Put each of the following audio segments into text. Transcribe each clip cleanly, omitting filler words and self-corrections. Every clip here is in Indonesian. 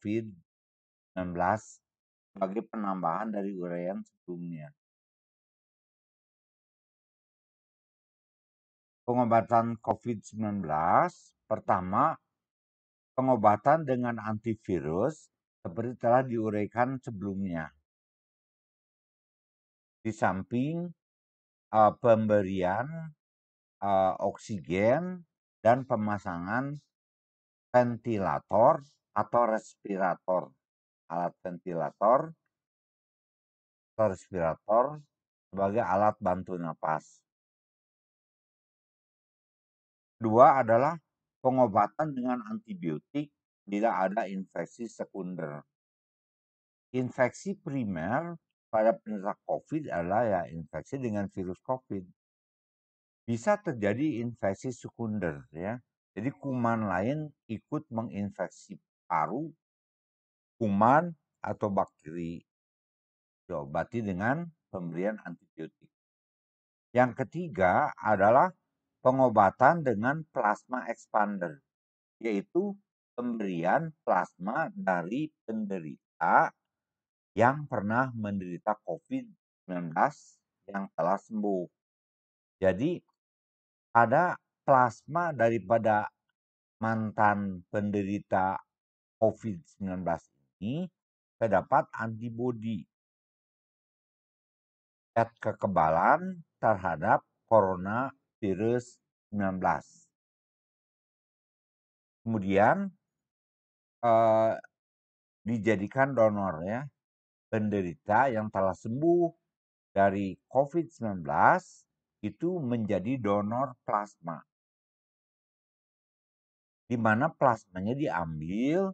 COVID-19 sebagai penambahan dari uraian sebelumnya. Pengobatan COVID-19 pertama, pengobatan dengan antivirus seperti telah diuraikan sebelumnya. Di samping pemberian oksigen dan pemasangan ventilator atau respirator, alat ventilator atau respirator sebagai alat bantu napas. Kedua adalah pengobatan dengan antibiotik bila ada infeksi sekunder. Infeksi primer pada penderita COVID adalah ya infeksi dengan virus COVID. Bisa terjadi infeksi sekunder ya. Jadi kuman lain ikut menginfeksi paru, kuman atau bakteri. Diobati dengan pemberian antibiotik. Yang ketiga adalah pengobatan dengan plasma expander, yaitu pemberian plasma dari penderita yang pernah menderita COVID-19 yang telah sembuh. Jadi ada plasma daripada mantan penderita COVID-19 ini terdapat antibodi kekebalan terhadap coronavirus 19. Kemudian dijadikan donor ya, penderita yang telah sembuh dari COVID-19 itu menjadi donor plasma, di mana plasmanya diambil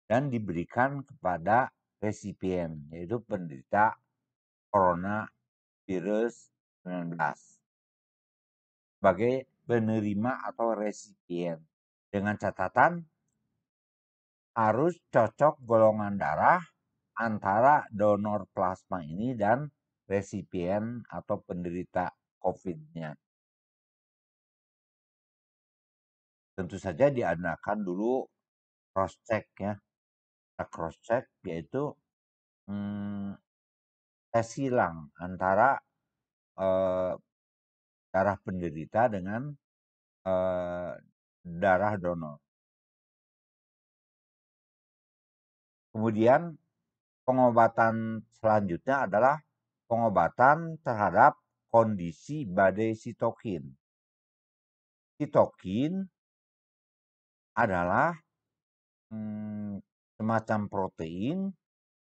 dan diberikan kepada resipien, yaitu penderita coronavirus 19 sebagai penerima atau resipien, dengan catatan harus cocok golongan darah antara donor plasma ini dan resipien atau penderita COVID-nya. Tentu saja diadakan dulu cross check ya. Cross check yaitu tes silang antara darah penderita dengan darah donor. Kemudian pengobatan selanjutnya adalah pengobatan terhadap kondisi badai sitokin. Sitokin adalah semacam protein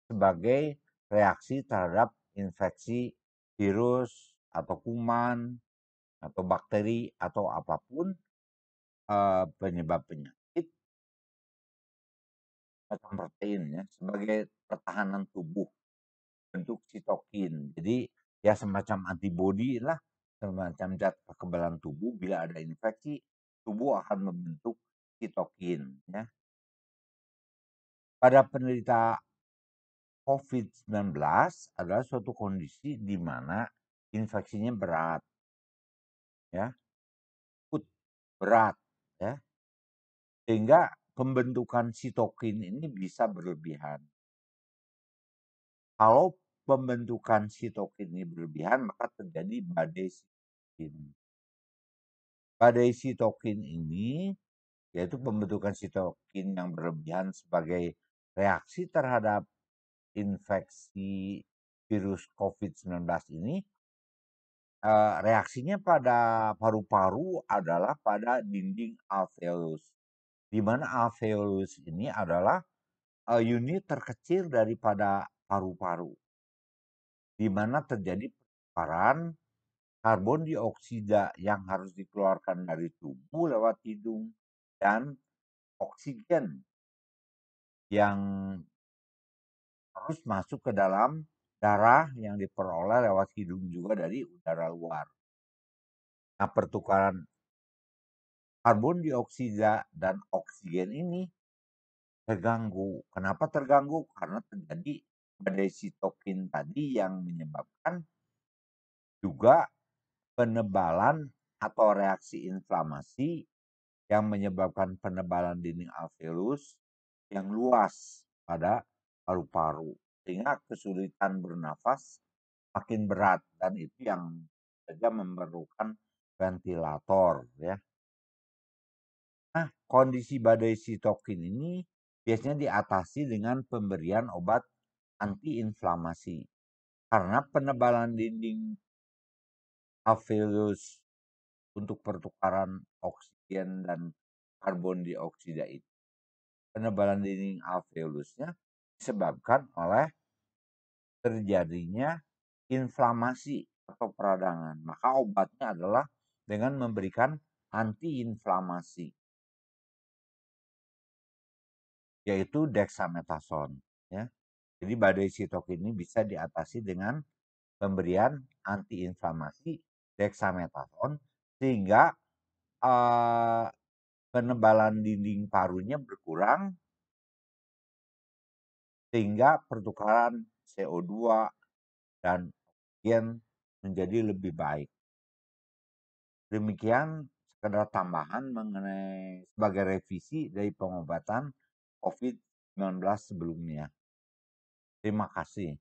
sebagai reaksi terhadap infeksi virus atau kuman atau bakteri atau apapun penyebab penyakit, macam protein ya, sebagai pertahanan tubuh bentuk sitokin. Jadi ya semacam antibodi lah, semacam zat kekebalan tubuh. Bila ada infeksi, tubuh akan membentuk sitokin ya. Pada penderita COVID-19 adalah suatu kondisi di mana infeksinya berat ya, berat ya, sehingga pembentukan sitokin ini bisa berlebihan. Kalau pembentukan sitokin ini berlebihan, maka terjadi badai sitokin. Badai sitokin ini yaitu pembentukan sitokin yang berlebihan sebagai reaksi terhadap infeksi virus COVID-19 ini, reaksinya pada paru-paru adalah pada dinding alveolus, di mana alveolus ini adalah unit terkecil daripada paru-paru, di mana terjadi pertukaran karbon dioksida yang harus dikeluarkan dari tubuh lewat hidung dan oksigen yang harus masuk ke dalam darah yang diperoleh lewat hidung juga dari udara luar. Nah, pertukaran karbon dioksida dan oksigen ini terganggu. Kenapa terganggu? Karena terjadi badai sitokin tadi yang menyebabkan juga penebalan atau reaksi inflamasi yang menyebabkan penebalan dinding alveolus yang luas pada paru-paru, sehingga kesulitan bernafas makin berat dan itu yang saja memerlukan ventilator ya. Nah, kondisi badai sitokin ini biasanya diatasi dengan pemberian obat antiinflamasi karena penebalan dinding alveolus untuk pertukaran oksigen dan karbon dioksida itu. Penebalan dinding alveolusnya disebabkan oleh terjadinya inflamasi atau peradangan. Maka obatnya adalah dengan memberikan antiinflamasi, yaitu dexamethasone. Ya. Jadi badai sitokin ini bisa diatasi dengan pemberian antiinflamasi dexamethasone sehingga uh, penebalan dinding parunya berkurang sehingga pertukaran CO2 dan oksigen menjadi lebih baik. Demikian sekedar tambahan mengenai sebagai revisi dari pengobatan COVID-19 sebelumnya. Terima kasih.